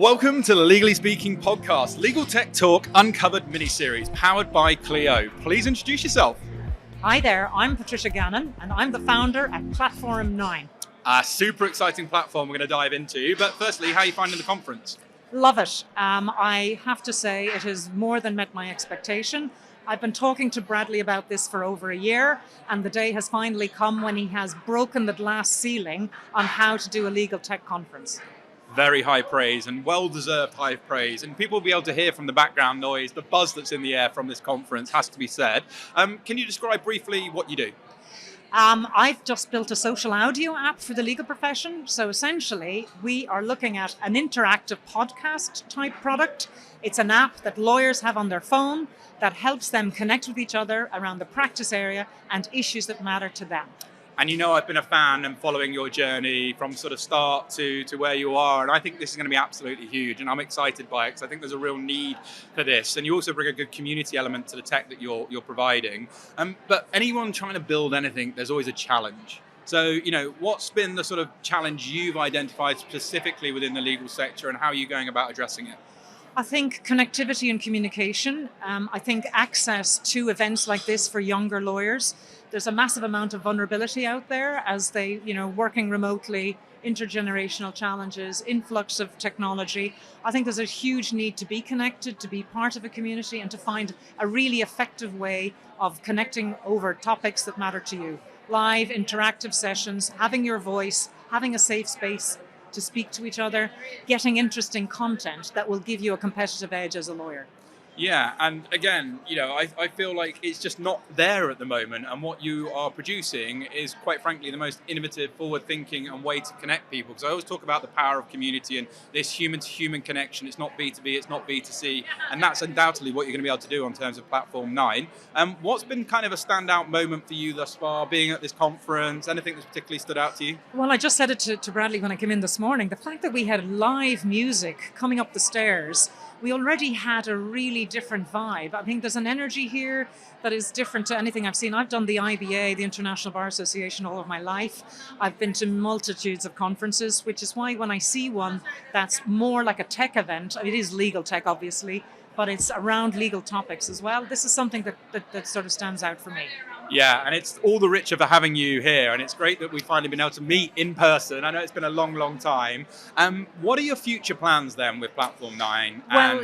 Welcome to the Legally Speaking podcast, Legal Tech Talk Uncovered mini-series, powered by Clio. Please introduce yourself. Hi there, I'm Patricia Gannon, and I'm the founder at Platform 9. A super exciting platform we're going to dive into, but firstly, how are you finding the conference? Love it. I have to say it has more than met my expectation. I've been talking to Bradley about this for over a year, and the day has finally come when he has broken the glass ceiling on how to do a legal tech conference. Very high praise and well-deserved high praise. And people will be able to hear from the background noise, the buzz that's in the air from this conference has to be said. Can you describe briefly what you do? I've just built a social audio app for the legal profession. So essentially, we are looking at an interactive podcast type product. It's an app that lawyers have on their phone that helps them connect with each other around the practice area and issues that matter to them. And you know I've been a fan and following your journey from sort of start to where you are. And I think this is going to be absolutely huge. And I'm excited by it because I think there's a real need for this. And you also bring a good community element to the tech that you're providing. But anyone trying to build anything, there's always a challenge. So, what's been the sort of challenge you've identified specifically within the legal sector and how are you going about addressing it? I think connectivity and communication. I think access to events like this for younger lawyers. There's a massive amount of vulnerability out there as they, working remotely, intergenerational challenges, influx of technology. I think there's a huge need to be connected, to be part of a community, and to find a really effective way of connecting over topics that matter to you. Live, interactive sessions, having your voice, having a safe space to speak to each other, getting interesting content that will give you a competitive edge as a lawyer. Yeah, and again, I feel like it's just not there at the moment, and what you are producing is quite frankly the most innovative, forward-thinking and way to connect people, because I always talk about the power of community and this human-to-human connection. It's not B2B, it's not B2C, and that's undoubtedly what you're going to be able to do on terms of Platform 9. What's been kind of a standout moment for you thus far, being at this conference? Anything that's particularly stood out to you? Well, I just said it to Bradley when I came in this morning. The fact that we had live music coming up the stairs, we already had a really different vibe. I think there's an energy here that is different to anything I've seen. I've done the IBA, the International Bar Association, all of my life. I've been to multitudes of conferences, which is why when I see one that's more like a tech event, it is legal tech, obviously, but it's around legal topics as well. This is something that sort of stands out for me. Yeah, and it's all the richer for having you here, and it's great that we've finally been able to meet in person. I know it's been a long, long time. What are your future plans then with Platform 9? Well,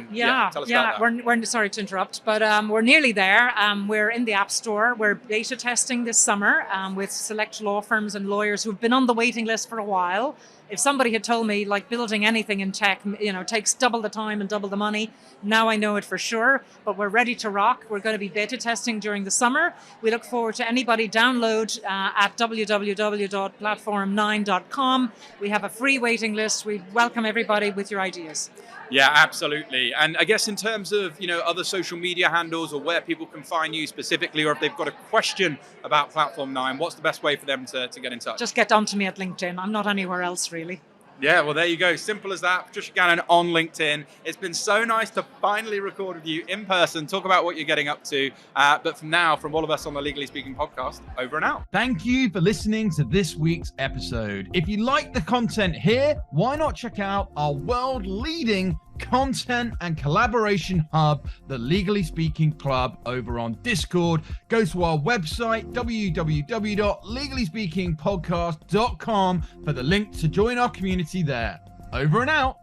tell us about that. We're sorry to interrupt, but we're nearly there. We're in the App Store. We're beta testing this summer with select law firms and lawyers who've been on the waiting list for a while. If somebody had told me like building anything in tech, takes double the time and double the money, now I know it for sure, but we're ready to rock. We're going to be beta testing during the summer. We look forward to anybody download at www.platform9.com. We have a free waiting list. We welcome everybody with your ideas. Yeah, absolutely. And I guess in terms of, other social media handles or where people can find you specifically, or if they've got a question about Platform 9, what's the best way for them to get in touch? Just get onto me at LinkedIn. I'm not anywhere else, really. Yeah, well, there you go. Simple as that. Patricia Gannon on LinkedIn. It's been so nice to finally record with you in person, talk about what you're getting up to. But from all of us on the Legally Speaking podcast, over and out. Thank you for listening to this week's episode. If you like the content here, why not check out our world-leading content and collaboration hub, the Legally Speaking Club, over on Discord. Go to our website, www.legallyspeakingpodcast.com, for the link to join our community there. Over and out.